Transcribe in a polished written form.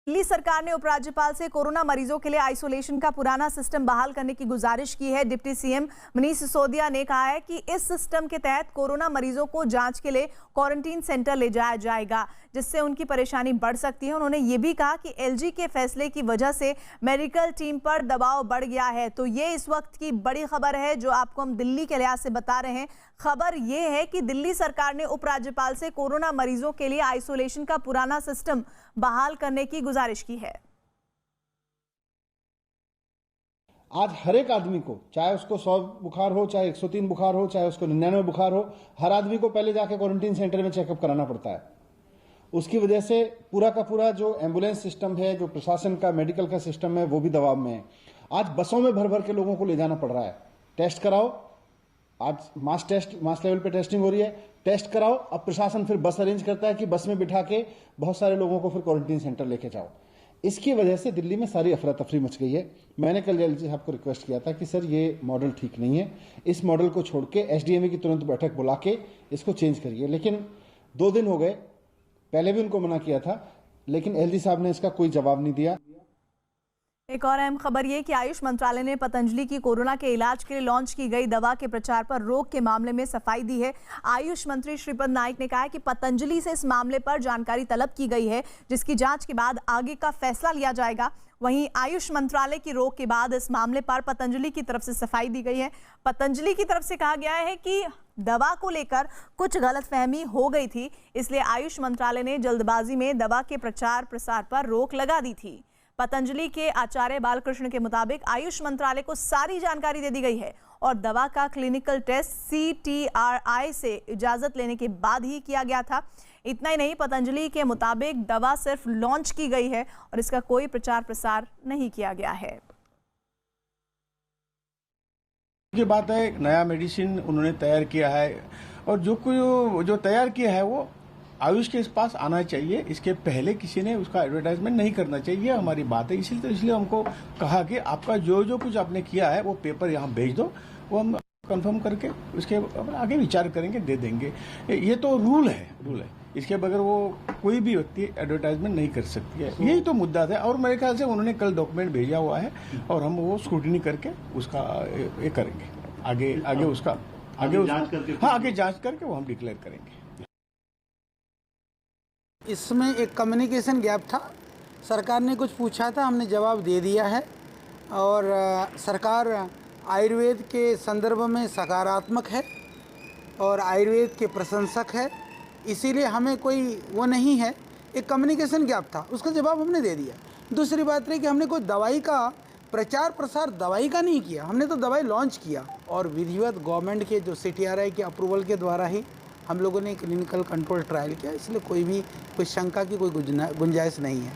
दिल्ली सरकार ने उपराज्यपाल से कोरोना मरीजों के लिए आइसोलेशन का पुराना सिस्टम बहाल करने की गुजारिश की है। डिप्टी सीएम मनीष सिसोदिया ने कहा है कि इस सिस्टम के तहत कोरोना मरीजों को जांच के लिए क्वारंटीन सेंटर ले जाया जाएगा, जिससे उनकी परेशानी बढ़ सकती है। उन्होंने ये भी कहा कि एलजी के फैसले की वजह से मेडिकल टीम पर दबाव बढ़ गया है। तो ये इस वक्त की बड़ी खबर है जो आपको हम दिल्ली के लिहाज से बता रहे हैं। खबर ये है कि दिल्ली सरकार ने उपराज्यपाल से कोरोना मरीजों के लिए आइसोलेशन का पुराना सिस्टम बहाल करने की गुजारिश की है। आज हर एक आदमी को, चाहे उसको 100 बुखार हो, चाहे 103 बुखार हो, चाहे उसको 99 बुखार हो, हर आदमी को पहले जाके क्वारंटीन सेंटर में चेकअप कराना पड़ता है। उसकी वजह से पूरा का पूरा जो एम्बुलेंस सिस्टम है, जो प्रशासन का मेडिकल का सिस्टम है, वो भी दबाव में है। आज बसों में भर भर के लोगों को ले जाना पड़ रहा है। टेस्ट कराओ, आज मास लेवल पे टेस्टिंग हो रही है, टेस्ट कराओ। अब प्रशासन फिर बस अरेंज करता है कि बस में बिठा के बहुत सारे लोगों को फिर क्वारंटीन सेंटर लेके जाओ। इसकी वजह से दिल्ली में सारी अफरा तफरी मच गई है। मैंने कल एलजी साहब को रिक्वेस्ट किया था कि सर ये मॉडल ठीक नहीं है, इस मॉडल को छोड़ के एसडीएमए की तुरंत बैठक बुला के इसको चेंज करिए। लेकिन 2 दिन हो गए, पहले भी उनको मना किया था, लेकिन एलजी साहब ने इसका कोई जवाब नहीं दिया। एक और अहम खबर ये कि आयुष मंत्रालय ने पतंजलि की कोरोना के इलाज के लिए लॉन्च की गई दवा के प्रचार पर रोक के मामले में सफाई दी है। आयुष मंत्री श्रीपद नाइक ने कहा है कि पतंजलि से इस मामले पर जानकारी तलब की गई है, जिसकी जांच के बाद आगे का फैसला लिया जाएगा। वहीं आयुष मंत्रालय की रोक के बाद इस मामले पर पतंजलि की तरफ से सफाई दी गई है। पतंजलि की तरफ से कहा गया है कि दवा को लेकर कुछ गलतफहमी हो गई थी, इसलिए आयुष मंत्रालय ने जल्दबाजी में दवा के प्रचार प्रसार पर रोक लगा दी थी। पतंजलि के आचार्य बालकृष्ण के मुताबिक आयुष मंत्रालय को सारी जानकारी दे दी गई है और दवा का क्लिनिकल टेस्ट CTRI से इजाजत लेने के बाद ही किया गया था। इतना ही नहीं, पतंजलि के मुताबिक दवा सिर्फ लॉन्च की गई है और इसका कोई प्रचार प्रसार नहीं किया गया है। की बात है, एक नया मेडिसिन उन्होंने तैयार किया है और जो तैयार किया है वो आयुष के पास आना चाहिए। इसके पहले किसी ने उसका एडवर्टाइजमेंट नहीं करना चाहिए, हमारी बात है। इसलिए हमको कहा कि आपका जो कुछ आपने किया है वो पेपर यहाँ भेज दो, वो हम कंफर्म करके उसके आगे विचार करेंगे, दे देंगे। ये तो रूल है। इसके बगैर वो कोई भी व्यक्ति एडवर्टाइजमेंट नहीं कर सकती है। यही तो मुद्दा था और मेरे ख्याल से उन्होंने कल डॉक्यूमेंट भेजा हुआ है और हम वो स्क्रूटिनी करके उसका ये करेंगे। आगे उसका जांच करके वो हम डिक्लेयर करेंगे। इसमें एक कम्युनिकेशन गैप था। सरकार ने कुछ पूछा था, हमने जवाब दे दिया है और सरकार आयुर्वेद के संदर्भ में सकारात्मक है और आयुर्वेद के प्रशंसक है। इसीलिए हमें कोई वो नहीं है, एक कम्युनिकेशन गैप था, उसका जवाब हमने दे दिया। दूसरी बात रही कि हमने कोई दवाई का प्रचार प्रसार दवाई का नहीं किया, हमने तो दवाई लॉन्च किया और विधिवत गवर्नमेंट के जो CTRI के अप्रूवल के द्वारा ही हम लोगों ने क्लिनिकल कंट्रोल ट्रायल किया। इसलिए कोई शंका की कोई गुंजाइश नहीं है।